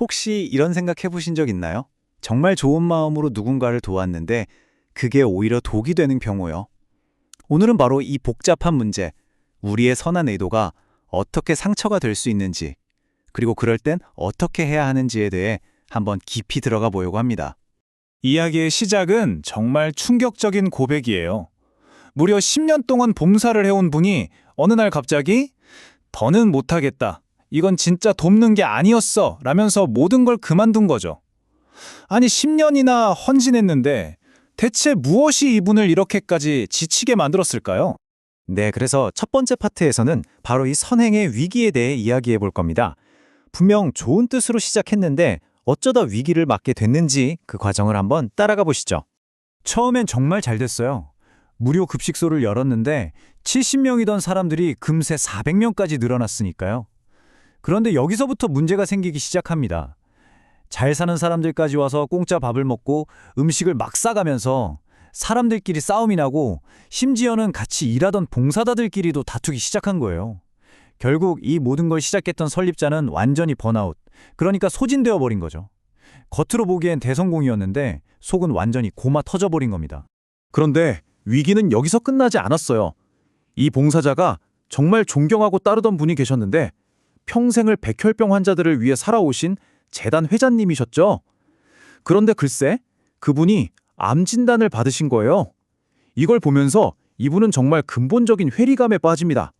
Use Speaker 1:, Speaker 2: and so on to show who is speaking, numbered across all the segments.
Speaker 1: 혹시 이런 생각 해보신 적 있나요? 정말 좋은 마음으로 누군가를 도왔는데 그게 오히려 독이 되는 경우요. 오늘은 바로 이 복잡한 문제, 우리의 선한 의도가 어떻게 상처가 될 수 있는지, 그리고 그럴 땐 어떻게 해야 하는지에 대해 한번 깊이 들어가 보려고 합니다.
Speaker 2: 이야기의 시작은 정말 충격적인 고백이에요. 무려 10년 동안 봉사를 해온 분이 어느 날 갑자기 더는 못하겠다. 이건 진짜 돕는 게 아니었어. 라면서 모든 걸 그만둔 거죠. 아니 10년이나 헌신했는데 대체 무엇이 이분을 이렇게까지 지치게 만들었을까요?
Speaker 1: 네, 그래서 첫 번째 파트에서는 바로 이 선행의 위기에 대해 이야기해 볼 겁니다. 분명 좋은 뜻으로 시작했는데 어쩌다 위기를 맞게 됐는지 그 과정을 한번 따라가 보시죠. 처음엔 정말 잘 됐어요. 무료 급식소를 열었는데 70명이던 사람들이 금세 400명까지 늘어났으니까요. 그런데 여기서부터 문제가 생기기 시작합니다. 잘 사는 사람들까지 와서 공짜 밥을 먹고 음식을 막 싸가면서 사람들끼리 싸움이 나고 심지어는 같이 일하던 봉사자들끼리도 다투기 시작한 거예요. 결국 이 모든 걸 시작했던 설립자는 완전히 번아웃, 그러니까 소진되어 버린 거죠. 겉으로 보기엔 대성공이었는데 속은 완전히 고마 터져버린 겁니다.
Speaker 3: 그런데 위기는 여기서 끝나지 않았어요. 이 봉사자가 정말 존경하고 따르던 분이 계셨는데 평생을 백혈병 환자들을 위해 살아오신 재단 회장님이셨죠. 그런데 글쎄 그분이 암 진단을 받으신 거예요. 이걸 보면서 이분은 정말 근본적인 회의감에 빠집니다.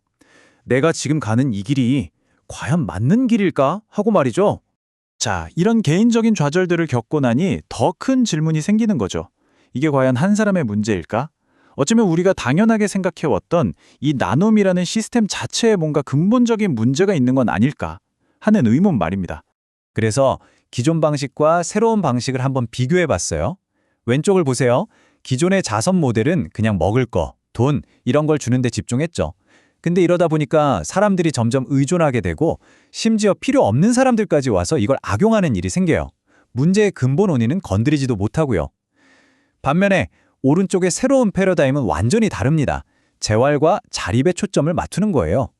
Speaker 3: 내가 지금 가는 이 길이 과연 맞는 길일까 하고 말이죠.
Speaker 2: 자, 이런 개인적인 좌절들을 겪고 나니 더 큰 질문이 생기는 거죠. 이게 과연 한 사람의 문제일까? 어쩌면 우리가 당연하게 생각해왔던 이 나눔이라는 시스템 자체에 뭔가 근본적인 문제가 있는 건 아닐까 하는 의문 말입니다.
Speaker 1: 그래서 기존 방식과 새로운 방식을 한번 비교해 봤어요. 왼쪽을 보세요. 기존의 자선 모델은 그냥 먹을 거, 돈 이런 걸 주는 데 집중했죠. 근데 이러다 보니까 사람들이 점점 의존하게 되고 심지어 필요 없는 사람들까지 와서 이걸 악용하는 일이 생겨요. 문제의 근본 원인은 건드리지도 못하고요. 반면에 오른쪽의 새로운 패러다임은 완전히 다릅니다. 재활과 자립에 초점을 맞추는 거예요.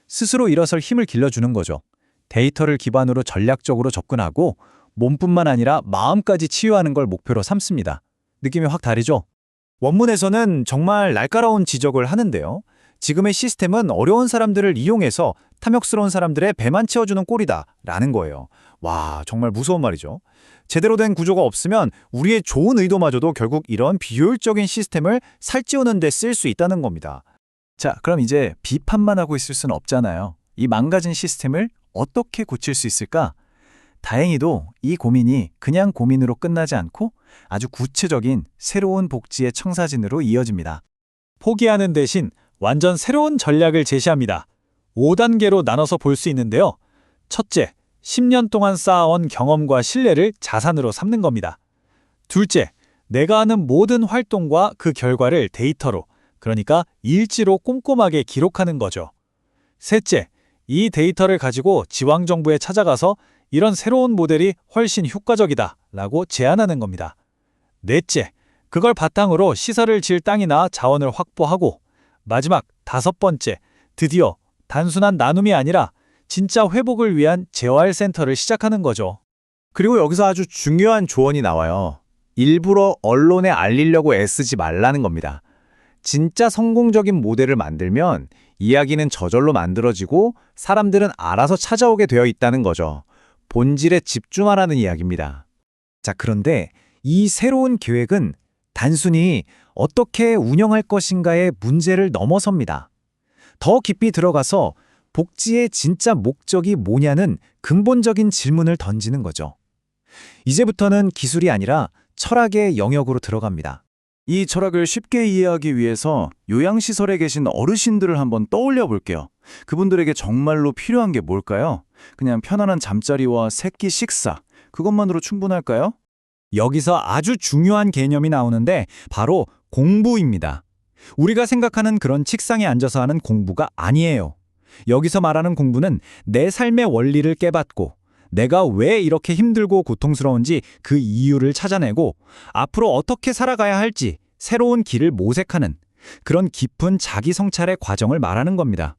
Speaker 1: 스스로 일어설 힘을 길러주는 거죠. 데이터를 기반으로 전략적으로 접근하고 몸뿐만 아니라 마음까지 치유하는 걸 목표로 삼습니다. 느낌이 확 다르죠? 원문에서는 정말 날카로운 지적을 하는데요. 지금의 시스템은 어려운 사람들을 이용해서 탐욕스러운 사람들의 배만 채워주는 꼴이다 라는 거예요. 와, 정말 무서운 말이죠. 제대로 된 구조가 없으면 우리의 좋은 의도마저도 결국 이런 비효율적인 시스템을 살찌우는 데 쓸 수 있다는 겁니다. 자, 그럼 이제 비판만 하고 있을 수는 없잖아요. 이 망가진 시스템을 어떻게 고칠 수 있을까? 다행히도 이 고민이 그냥 고민으로 끝나지 않고 아주 구체적인 새로운 복지의 청사진으로 이어집니다.
Speaker 2: 포기하는 대신 완전 새로운 전략을 제시합니다. 5단계로 나눠서 볼 수 있는데요. 첫째, 10년 동안 쌓아온 경험과 신뢰를 자산으로 삼는 겁니다. 둘째, 내가 하는 모든 활동과 그 결과를 데이터로, 그러니까 일지로 꼼꼼하게 기록하는 거죠. 셋째, 이 데이터를 가지고 지방정부에 찾아가서 이런 새로운 모델이 훨씬 효과적이다 라고 제안하는 겁니다. 넷째, 그걸 바탕으로 시설을 지을 땅이나 자원을 확보하고 마지막 다섯 번째, 드디어 단순한 나눔이 아니라 진짜 회복을 위한 재활센터를 시작하는 거죠.
Speaker 1: 그리고 여기서 아주 중요한 조언이 나와요. 일부러 언론에 알리려고 애쓰지 말라는 겁니다. 진짜 성공적인 모델을 만들면 이야기는 저절로 만들어지고 사람들은 알아서 찾아오게 되어 있다는 거죠. 본질에 집중하라는 이야기입니다. 자, 그런데 이 새로운 계획은 단순히 어떻게 운영할 것인가의 문제를 넘어섭니다. 더 깊이 들어가서 복지의 진짜 목적이 뭐냐는 근본적인 질문을 던지는 거죠. 이제부터는 기술이 아니라 철학의 영역으로 들어갑니다. 이 철학을 쉽게 이해하기 위해서 요양시설에 계신 어르신들을 한번 떠올려 볼게요. 그분들에게 정말로 필요한 게 뭘까요? 그냥 편안한 잠자리와 새끼 식사, 그것만으로 충분할까요? 여기서 아주 중요한 개념이 나오는데 바로 공부입니다. 우리가 생각하는 그런 책상에 앉아서 하는 공부가 아니에요. 여기서 말하는 공부는 내 삶의 원리를 깨닫고 내가 왜 이렇게 힘들고 고통스러운지 그 이유를 찾아내고 앞으로 어떻게 살아가야 할지 새로운 길을 모색하는 그런 깊은 자기 성찰의 과정을 말하는 겁니다.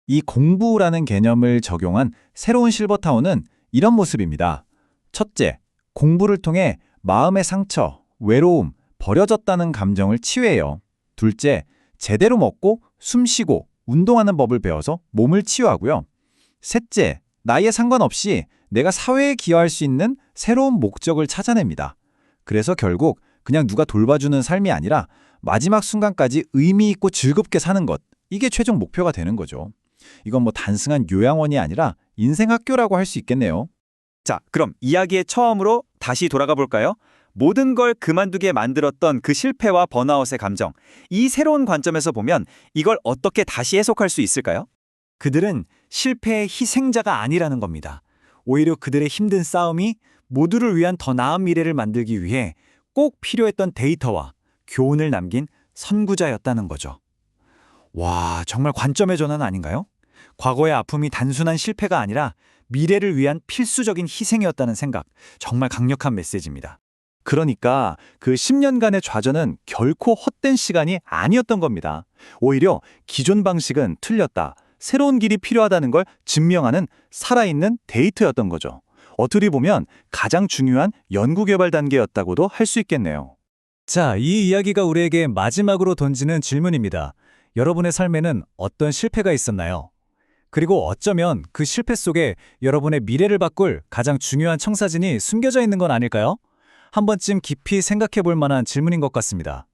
Speaker 1: 이 공부라는 개념을 적용한 새로운 실버타운은 이런 모습입니다. 첫째, 공부를 통해 마음의 상처, 외로움, 버려졌다는 감정을 치유해요. 둘째, 제대로 먹고 숨 쉬고 운동하는 법을 배워서 몸을 치유하고요. 셋째, 나이에 상관없이 내가 사회에 기여할 수 있는 새로운 목적을 찾아냅니다. 그래서 결국 그냥 누가 돌봐주는 삶이 아니라 마지막 순간까지 의미 있고 즐겁게 사는 것, 이게 최종 목표가 되는 거죠. 이건 뭐 단순한 요양원이 아니라 인생 학교라고 할 수 있겠네요.
Speaker 4: 자, 그럼 이야기의 처음으로 다시 돌아가 볼까요? 모든 걸 그만두게 만들었던 그 실패와 번아웃의 감정. 이 새로운 관점에서 보면 이걸 어떻게 다시 해석할 수 있을까요?
Speaker 2: 그들은 실패의 희생자가 아니라는 겁니다. 오히려 그들의 힘든 싸움이 모두를 위한 더 나은 미래를 만들기 위해 꼭 필요했던 데이터와 교훈을 남긴 선구자였다는 거죠. 와, 정말 관점의 전환 아닌가요? 과거의 아픔이 단순한 실패가 아니라 미래를 위한 필수적인 희생이었다는 생각, 정말 강력한 메시지입니다.
Speaker 1: 그러니까 그 10년간의 좌절은 결코 헛된 시간이 아니었던 겁니다. 오히려 기존 방식은 틀렸다, 새로운 길이 필요하다는 걸 증명하는 살아있는 데이터였던 거죠. 어떻게 보면 가장 중요한 연구개발 단계였다고도 할 수 있겠네요.
Speaker 2: 자, 이 이야기가 우리에게 마지막으로 던지는 질문입니다. 여러분의 삶에는 어떤 실패가 있었나요? 그리고 어쩌면 그 실패 속에 여러분의 미래를 바꿀 가장 중요한 청사진이 숨겨져 있는 건 아닐까요? 한 번쯤 깊이 생각해 볼 만한 질문인 것 같습니다.